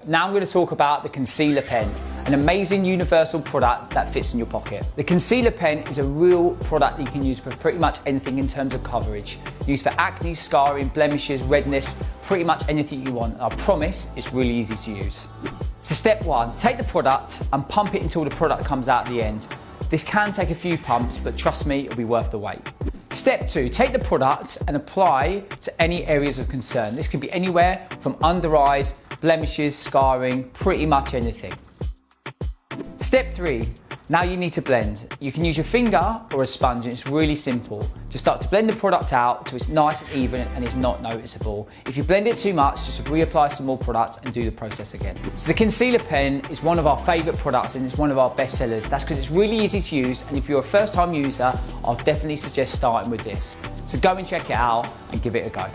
Now I'm going to talk about the concealer pen, an amazing universal product that fits in your pocket. The concealer pen is a real product that you can use for pretty much anything in terms of coverage. Used for acne, scarring, blemishes, redness, pretty much anything you want. I promise it's really easy to use. So step one, take the product and pump it until the product comes out at the end. This can take a few pumps, but trust me, it'll be worth the wait. Step two, take the product and apply to any areas of concern. This can be anywhere from under eyes, blemishes, scarring, pretty much anything. Step three, now you need to blend. You can use your finger or a sponge and it's really simple. Just start to blend the product out till it's nice and even and it's not noticeable. If you blend it too much, just reapply some more product and do the process again. So the concealer pen is one of our favourite products and it's one of our best sellers. That's because it's really easy to use, and if you're a first time user, I'll definitely suggest starting with this. So go and check it out and give it a go.